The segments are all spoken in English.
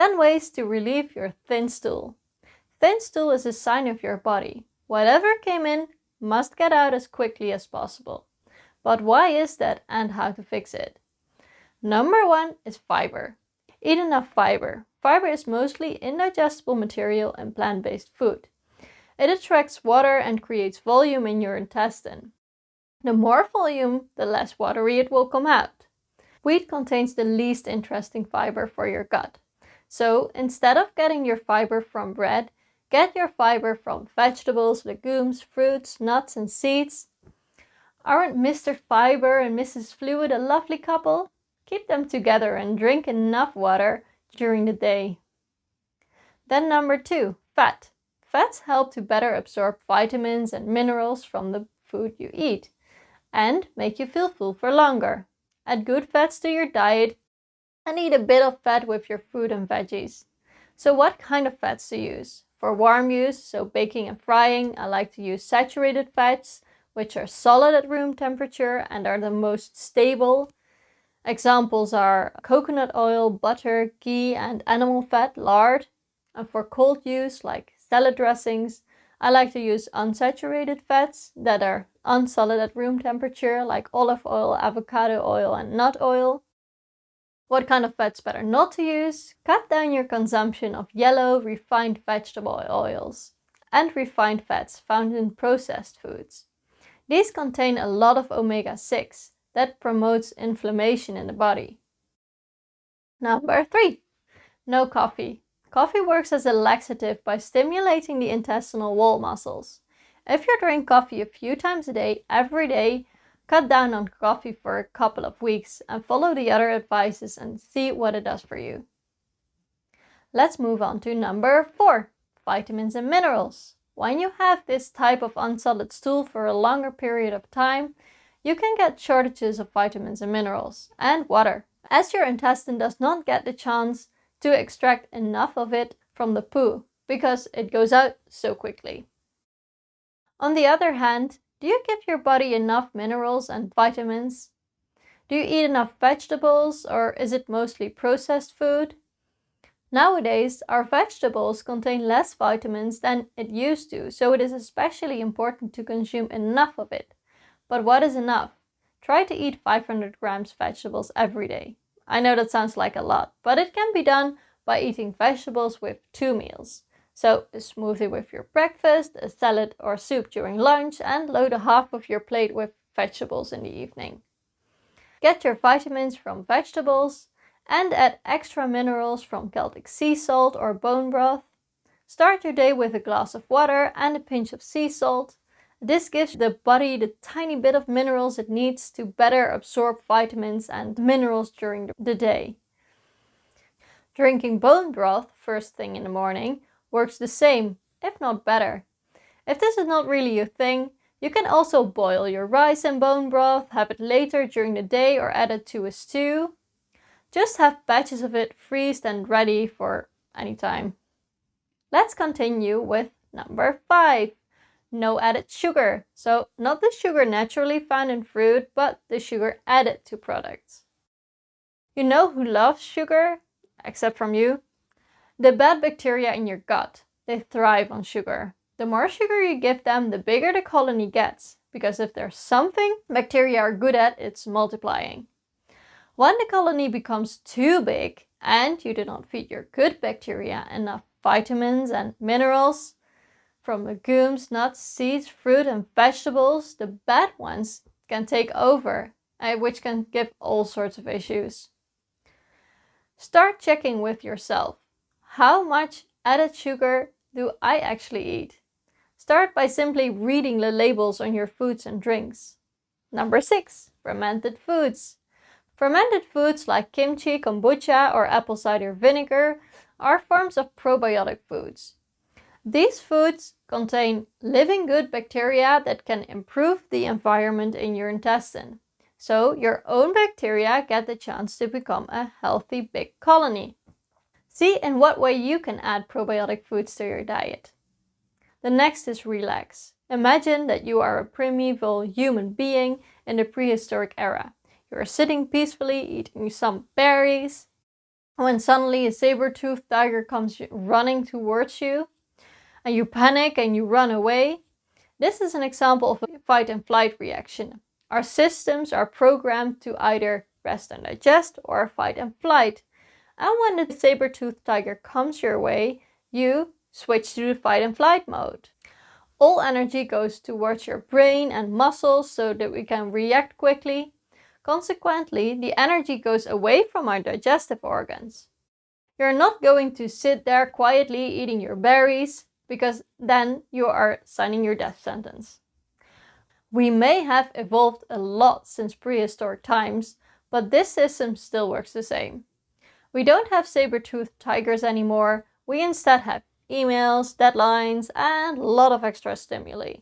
10 ways to relieve your thin stool. Thin stool is a sign of your body. Whatever came in must get out as quickly as possible. But why is that and how to fix it? Number 1 is fiber. Eat enough fiber. Fiber is mostly indigestible material in plant-based food. It attracts water and creates volume in your intestine. The more volume, the less watery it will come out. Wheat contains the least interesting fiber for your gut. So instead of getting your fiber from bread, get your fiber from vegetables, legumes, fruits, nuts and seeds. Aren't Mr. Fiber and Mrs. Fluid a lovely couple? Keep them together and drink enough water during the day. Then number 2, fat. Fats help to better absorb vitamins and minerals from the food you eat and make you feel full for longer. Add good fats to your diet and eat a bit of fat with your fruit and veggies. So what kind of fats to use? For warm use, so baking and frying, I like to use saturated fats, which are solid at room temperature and are the most stable. Examples are coconut oil, butter, ghee and animal fat, lard. And for cold use, like salad dressings, I like to use unsaturated fats that are unsolid at room temperature, like olive oil, avocado oil and nut oil. What kind of fats better not to use? Cut down your consumption of yellow, refined vegetable oils and refined fats found in processed foods. These contain a lot of omega-6 that promotes inflammation in the body. Number 3. No coffee. Coffee works as a laxative by stimulating the intestinal wall muscles. If you drink coffee a few times a day, every day, cut down on coffee for a couple of weeks and follow the other advices and see what it does for you. Let's move on to number 4, vitamins and minerals. When you have this type of unsolid stool for a longer period of time, you can get shortages of vitamins and minerals and water, as your intestine does not get the chance to extract enough of it from the poo because it goes out so quickly. On the other hand, do you give your body enough minerals and vitamins? Do you eat enough vegetables or is it mostly processed food? Nowadays, our vegetables contain less vitamins than it used to, so it is especially important to consume enough of it. But what is enough? Try to eat 500 grams vegetables every day. I know that sounds like a lot, but it can be done by eating vegetables with 2 meals. So a smoothie with your breakfast, a salad or soup during lunch, and load a half of your plate with vegetables in the evening. Get your vitamins from vegetables and add extra minerals from Celtic sea salt or bone broth. Start your day with a glass of water and a pinch of sea salt. This gives the body the tiny bit of minerals it needs to better absorb vitamins and minerals during the day. Drinking bone broth first thing in the morning works the same, if not better. If this is not really your thing, you can also boil your rice in bone broth, have it later during the day or add it to a stew. Just have batches of it freezed and ready for any time. Let's continue with number 5. No added sugar. So not the sugar naturally found in fruit, but the sugar added to products. You know who loves sugar? Except from you? The bad bacteria in your gut. They thrive on sugar. The more sugar you give them, the bigger the colony gets. Because if there's something bacteria are good at, it's multiplying. When the colony becomes too big and you do not feed your good bacteria enough vitamins and minerals, from legumes, nuts, seeds, fruit and vegetables, the bad ones can take over, which can give all sorts of issues. Start checking with yourself. How much added sugar do I actually eat? Start by simply reading the labels on your foods and drinks. Number 6. Fermented foods. Fermented foods like kimchi, kombucha or apple cider vinegar are forms of probiotic foods. These foods contain living good bacteria that can improve the environment in your intestine. So your own bacteria get the chance to become a healthy big colony. See in what way you can add probiotic foods to your diet. The next is relax. Imagine that you are a primeval human being in the prehistoric era. You are sitting peacefully eating some berries. when suddenly a saber-toothed tiger comes running towards you and you panic and you run away. This is an example of a fight and flight reaction. Our systems are programmed to either rest and digest or fight and flight. And when the saber-toothed tiger comes your way, you switch to the fight and flight mode. All energy goes towards your brain and muscles so that we can react quickly. Consequently, the energy goes away from our digestive organs. You're not going to sit there quietly eating your berries, because then you are signing your death sentence. We may have evolved a lot since prehistoric times, but this system still works the same. We don't have saber-toothed tigers anymore, we instead have emails, deadlines, and a lot of extra stimuli.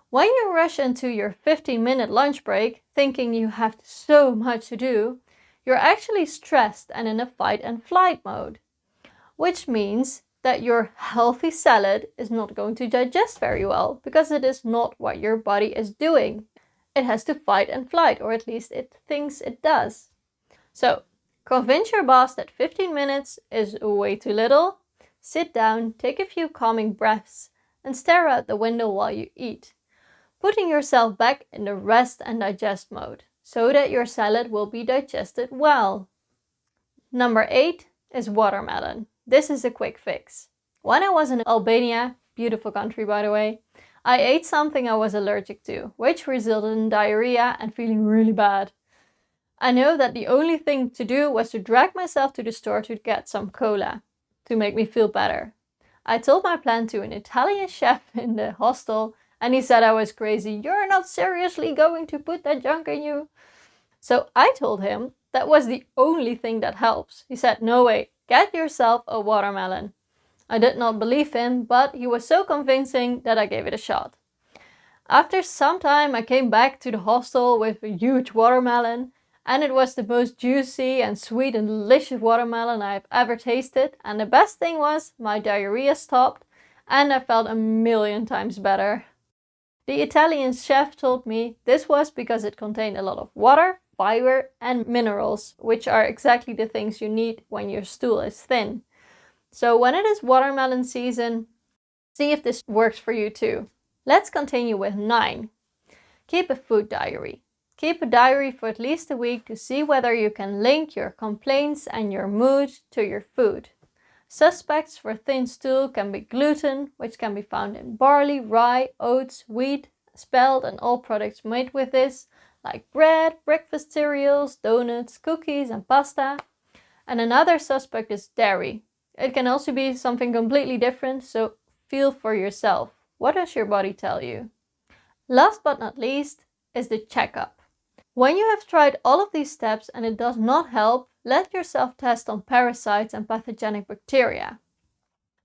When you rush into your 15-minute lunch break thinking you have so much to do, you're actually stressed and in a fight and flight mode, which means that your healthy salad is not going to digest very well because it is not what your body is doing. It has to fight and flight, or at least it thinks it does. So, convince your boss that 15 minutes is way too little. Sit down, take a few calming breaths, and stare out the window while you eat, putting yourself back in the rest and digest mode, so that your salad will be digested well. Number 8 is watermelon. This is a quick fix. When I was in Albania, beautiful country by the way, I ate something I was allergic to, which resulted in diarrhea and feeling really bad. I know that the only thing to do was to drag myself to the store to get some cola, to make me feel better. I told my plan to an Italian chef in the hostel, and he said I was crazy. You're not seriously going to put that junk in you? So I told him that was the only thing that helps. He said, no way, get yourself a watermelon. I did not believe him, but he was so convincing that I gave it a shot. After some time I came back to the hostel with a huge watermelon, and it was the most juicy and sweet and delicious watermelon I've ever tasted, and the best thing was my diarrhea stopped and I felt a million times better. The Italian chef told me this was because it contained a lot of water, fiber and minerals, which are exactly the things you need when your stool is thin. So when it is watermelon season, see if this works for you too. Let's continue with 9. Keep a food diary. Keep a diary for at least a week to see whether you can link your complaints and your mood to your food. Suspects for thin stool can be gluten, which can be found in barley, rye, oats, wheat, spelt and all products made with this, like bread, breakfast cereals, donuts, cookies and pasta. And another suspect is dairy. It can also be something completely different, so feel for yourself. What does your body tell you? Last but not least is the checkup. When you have tried all of these steps and it does not help, let yourself test on parasites and pathogenic bacteria.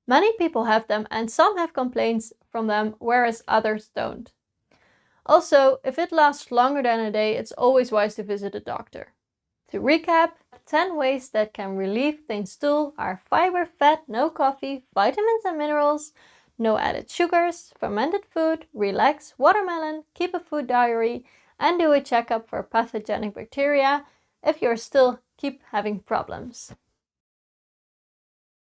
Many people have them and some have complaints from them, whereas others don't. Also, if it lasts longer than a day, it's always wise to visit a doctor. To recap, 10 ways that can relieve thin stool are fiber, fat, no coffee, vitamins and minerals, no added sugars, fermented food, relax, watermelon, keep a food diary, and do a checkup for pathogenic bacteria if you're still keep having problems.